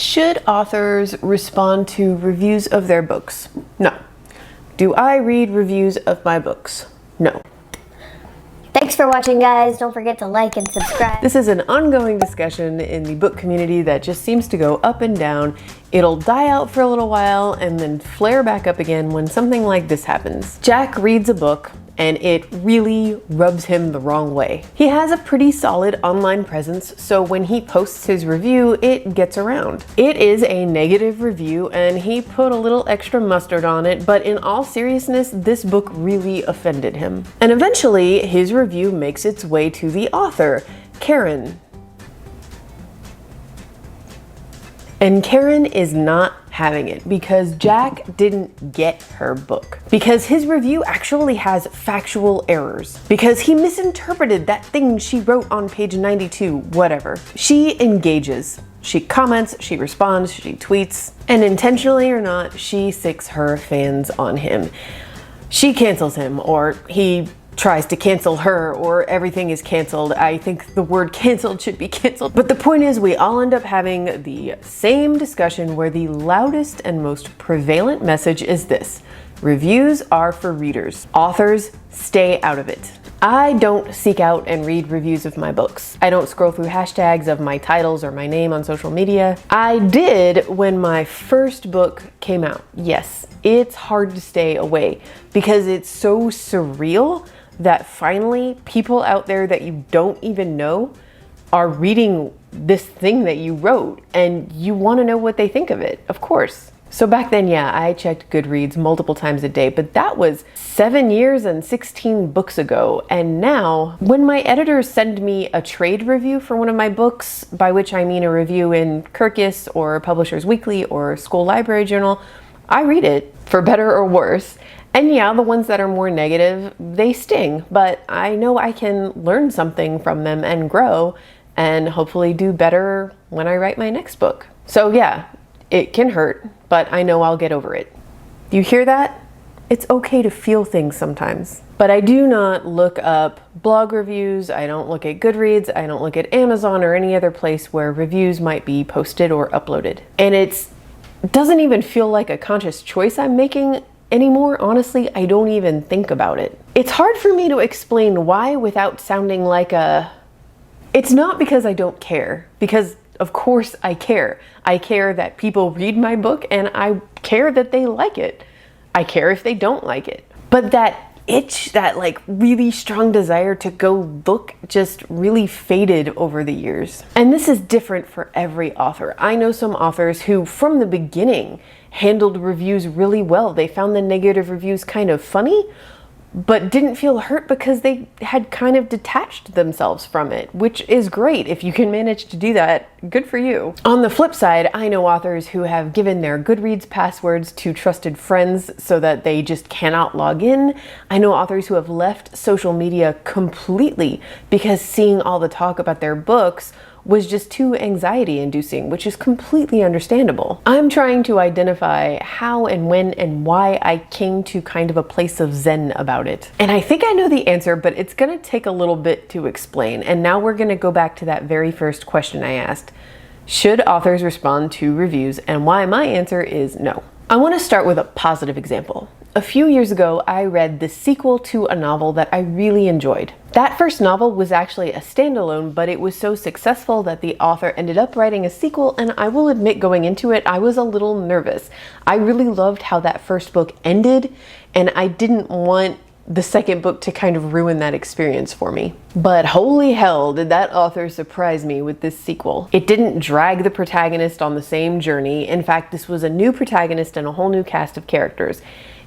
Should authors respond to reviews of their books? No. Do I read reviews of my books? No. Thanks for watching, guys. Don't forget to like and subscribe. This is an ongoing discussion in the book community that just seems to go up and down. It'll die out for a little while and then flare back up again when something like this happens. Jack reads a book and it really rubs him the wrong way. He has a pretty solid online presence, so when he posts his review, it gets around. It is a negative review and he put a little extra mustard on it, but in all seriousness, this book really offended him. And eventually, his review makes its way to the author, Karen. And Karen is not having it because Jack didn't get her book. Because his review actually has factual errors. Because he misinterpreted that thing she wrote on page 92, whatever. She engages. She comments, she responds, she tweets, and intentionally or not, she sicks her fans on him. She cancels him, or he tries to cancel her, or everything is canceled. I think the word canceled should be canceled. But the point is, we all end up having the same discussion where the loudest and most prevalent message is this: reviews are for readers. Authors, stay out of it. I don't seek out and read reviews of my books. I don't scroll through hashtags of my titles or my name on social media. I did when my first book came out. Yes, it's hard to stay away because it's so surreal that finally people out there that you don't even know are reading this thing that you wrote and you want to know what they think of it, of course. So back then, yeah, I checked Goodreads multiple times a day, but that was 7 years and 16 books ago. And now, when my editors send me a trade review for one of my books, by which I mean a review in Kirkus or Publishers Weekly or School Library Journal, I read it, for better or worse. And yeah, the ones that are more negative, they sting, but I know I can learn something from them and grow and hopefully do better when I write my next book. So yeah, it can hurt, but I know I'll get over it. You hear that? It's okay to feel things sometimes. But I do not look up blog reviews, I don't look at Goodreads, I don't look at Amazon or any other place where reviews might be posted or uploaded. And it doesn't even feel like a conscious choice I'm making anymore. Honestly, I don't even think about it. It's hard for me to explain why without sounding like it's not because I don't care, because of course I care. I care that people read my book and I care that they like it. I care if they don't like it. But that itch, that like really strong desire to go look just really faded over the years. And this is different for every author. I know some authors who from the beginning handled reviews really well. They found the negative reviews kind of funny, but didn't feel hurt because they had kind of detached themselves from it, which is great. If you can manage to do that, good for you. On the flip side, I know authors who have given their Goodreads passwords to trusted friends so that they just cannot log in. I know authors who have left social media completely because seeing all the talk about their books was just too anxiety inducing, which is completely understandable. I'm trying to identify how and when and why I came to kind of a place of zen about it. And I think I know the answer, but it's gonna take a little bit to explain. And now we're gonna go back to that very first question I asked. Should authors respond to reviews, and why my answer is no. I wanna start with a positive example. A few years ago, I read the sequel to a novel that I really enjoyed. That first novel was actually a standalone, but it was so successful that the author ended up writing a sequel, and I will admit going into it, I was a little nervous. I really loved how that first book ended, and I didn't want the second book to kind of ruin that experience for me. But holy hell, did that author surprise me with this sequel. It didn't drag the protagonist on the same journey. In fact, this was a new protagonist and a whole new cast of characters.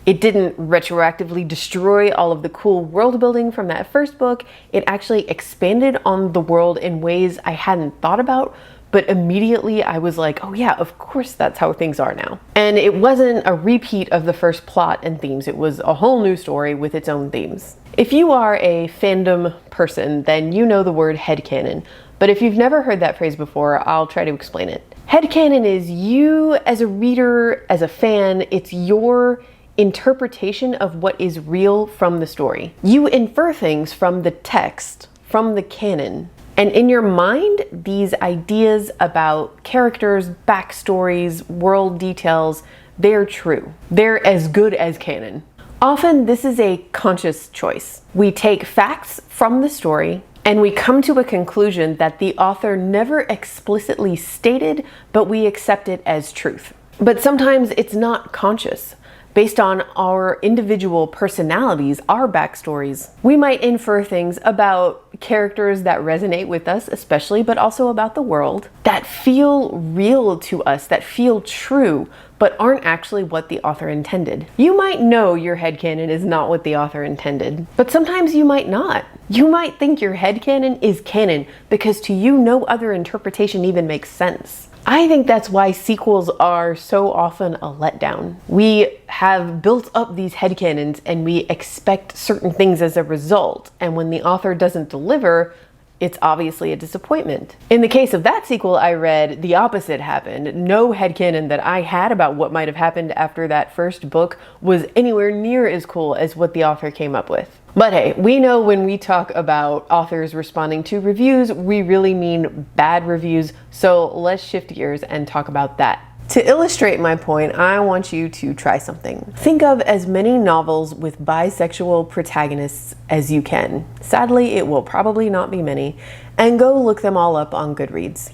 It didn't retroactively destroy all of the cool world building from that first book. It actually expanded on the world in ways I hadn't thought about, but immediately I was like, oh yeah, of course that's how things are now. And it wasn't a repeat of the first plot and themes. It was a whole new story with its own themes. If you are a fandom person, then you know the word headcanon. But if you've never heard that phrase before, I'll try to explain it. Headcanon is you as a reader, as a fan, it's your interpretation of what is real from the story. You infer things from the text, from the canon. And in your mind, these ideas about characters, backstories, world details, they're true. They're as good as canon. Often this is a conscious choice. We take facts from the story and we come to a conclusion that the author never explicitly stated, but we accept it as truth. But sometimes it's not conscious. Based on our individual personalities, our backstories, we might infer things about characters that resonate with us especially, but also about the world, that feel real to us, that feel true, but aren't actually what the author intended. You might know your headcanon is not what the author intended, but sometimes you might not. You might think your headcanon is canon because to you no other interpretation even makes sense. I think that's why sequels are so often a letdown. We have built up these headcanons and we expect certain things as a result, and when the author doesn't deliver, it's obviously a disappointment. In the case of that sequel I read, the opposite happened. No headcanon that I had about what might have happened after that first book was anywhere near as cool as what the author came up with. But hey, we know when we talk about authors responding to reviews, we really mean bad reviews, so let's shift gears and talk about that. To illustrate my point, I want you to try something. Think of as many novels with bisexual protagonists as you can. Sadly, it will probably not be many, and go look them all up on Goodreads.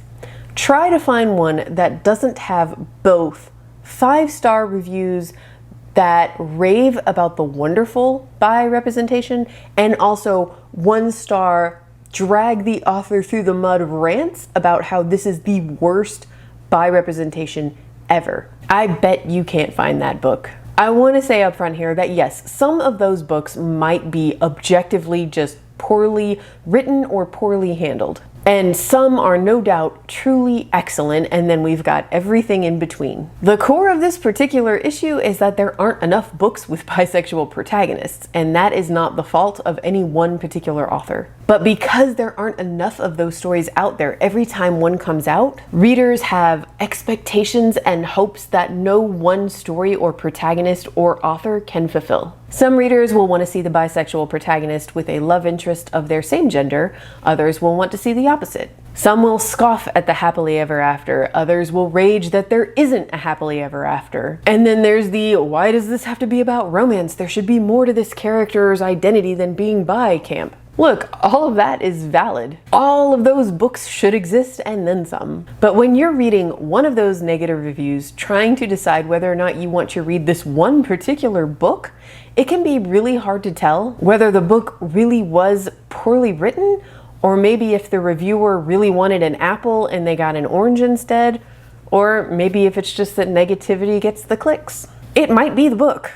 Try to find one that doesn't have both 5-star reviews that rave about the wonderful bi representation and also 1-star drag the author through the mud rants about how this is the worst bi representation ever. I bet you can't find that book. I want to say up front here that yes, some of those books might be objectively just poorly written or poorly handled. And some are no doubt truly excellent, and then we've got everything in between. The core of this particular issue is that there aren't enough books with bisexual protagonists, and that is not the fault of any one particular author. But because there aren't enough of those stories out there, every time one comes out, readers have expectations and hopes that no one story or protagonist or author can fulfill. Some readers will want to see the bisexual protagonist with a love interest of their same gender, others will want to see the opposite. Some will scoff at the happily ever after, others will rage that there isn't a happily ever after. And then there's the, why does this have to be about romance? There should be more to this character's identity than being bi camp. Look, all of that is valid. All of those books should exist and then some. But when you're reading one of those negative reviews, trying to decide whether or not you want to read this one particular book, it can be really hard to tell whether the book really was poorly written, or maybe if the reviewer really wanted an apple and they got an orange instead, or maybe if it's just that negativity gets the clicks. It might be the book,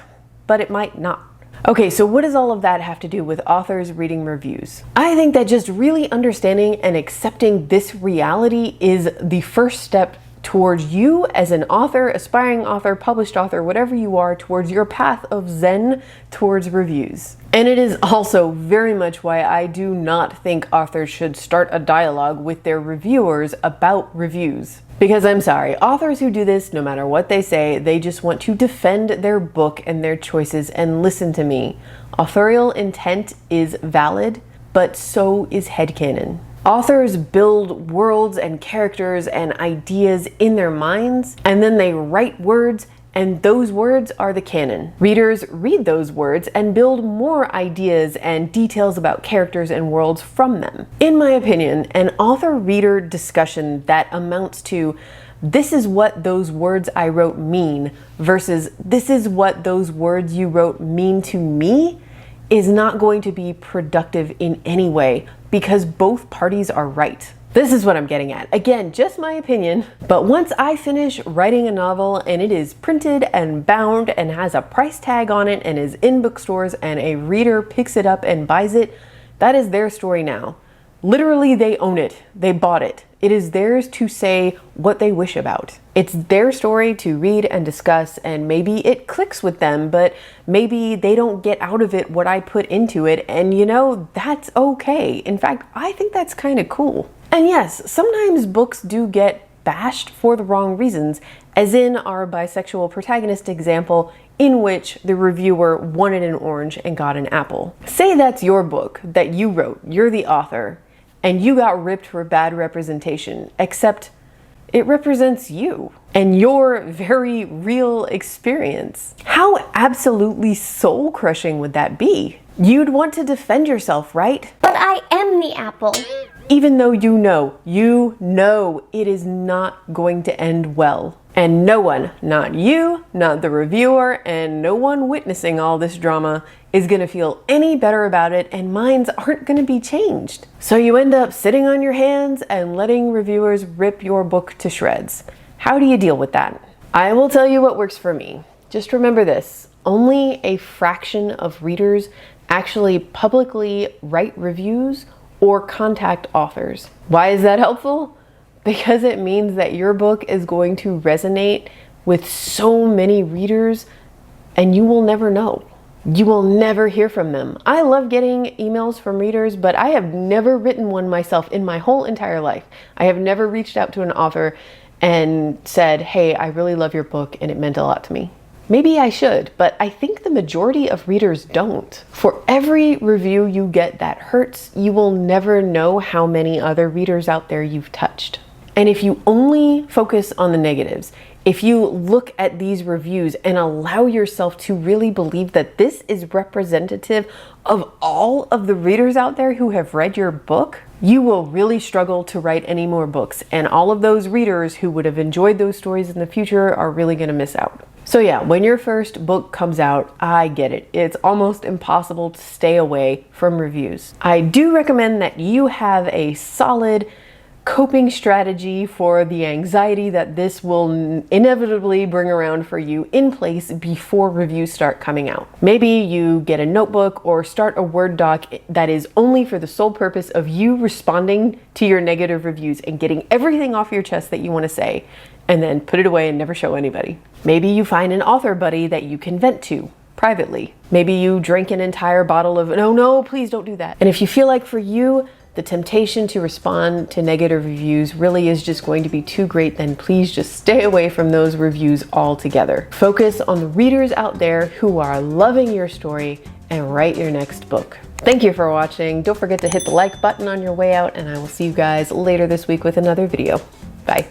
but it might not. Okay, so what does all of that have to do with authors reading reviews? I think that just really understanding and accepting this reality is the first step towards you as an author, aspiring author, published author, whatever you are, towards your path of Zen towards reviews. And it is also very much why I do not think authors should start a dialogue with their reviewers about reviews. Because I'm sorry, authors who do this, no matter what they say, they just want to defend their book and their choices. And listen to me, authorial intent is valid, but so is headcanon. Authors build worlds and characters and ideas in their minds, and then they write words, and those words are the canon. Readers read those words and build more ideas and details about characters and worlds from them. In my opinion, an author-reader discussion that amounts to this is what those words I wrote mean versus this is what those words you wrote mean to me is not going to be productive in any way because both parties are right. This is what I'm getting at. Again, just my opinion, but once I finish writing a novel and it is printed and bound and has a price tag on it and is in bookstores and a reader picks it up and buys it, that is their story now. Literally, they own it. They bought it. It is theirs to say what they wish about. It's their story to read and discuss, and maybe it clicks with them, but maybe they don't get out of it what I put into it, and you know, that's okay. In fact, I think that's kind of cool. And yes, sometimes books do get bashed for the wrong reasons, as in our bisexual protagonist example, in which the reviewer wanted an orange and got an apple. Say that's your book that you wrote, you're the author, and you got ripped for bad representation, except it represents you and your very real experience. How absolutely soul-crushing would that be? You'd want to defend yourself, right? But I am the apple. Even though you know it is not going to end well. And no one, not you, not the reviewer, and no one witnessing all this drama is gonna feel any better about it, and minds aren't gonna be changed. So you end up sitting on your hands and letting reviewers rip your book to shreds. How do you deal with that? I will tell you what works for me. Just remember this, only a fraction of readers actually publicly write reviews or contact authors. Why is that helpful? Because it means that your book is going to resonate with so many readers and you will never know. You will never hear from them. I love getting emails from readers, but I have never written one myself in my whole entire life. I have never reached out to an author and said, hey, I really love your book and it meant a lot to me. Maybe I should, but I think the majority of readers don't. For every review you get that hurts, you will never know how many other readers out there you've touched. And if you only focus on the negatives, if you look at these reviews and allow yourself to really believe that this is representative of all of the readers out there who have read your book, you will really struggle to write any more books. And all of those readers who would have enjoyed those stories in the future are really gonna miss out. So yeah, when your first book comes out, I get it. It's almost impossible to stay away from reviews. I do recommend that you have a solid coping strategy for the anxiety that this will inevitably bring around for you in place before reviews start coming out. Maybe you get a notebook or start a Word doc that is only for the sole purpose of you responding to your negative reviews and getting everything off your chest that you want to say, and then put it away and never show anybody. Maybe you find an author buddy that you can vent to privately. Maybe you drink an entire bottle of, no, please don't do that. And if you feel like for you, the temptation to respond to negative reviews really is just going to be too great, then please just stay away from those reviews altogether. Focus on the readers out there who are loving your story and write your next book. Thank you for watching. Don't forget to hit the like button on your way out, and I will see you guys later this week with another video. Bye.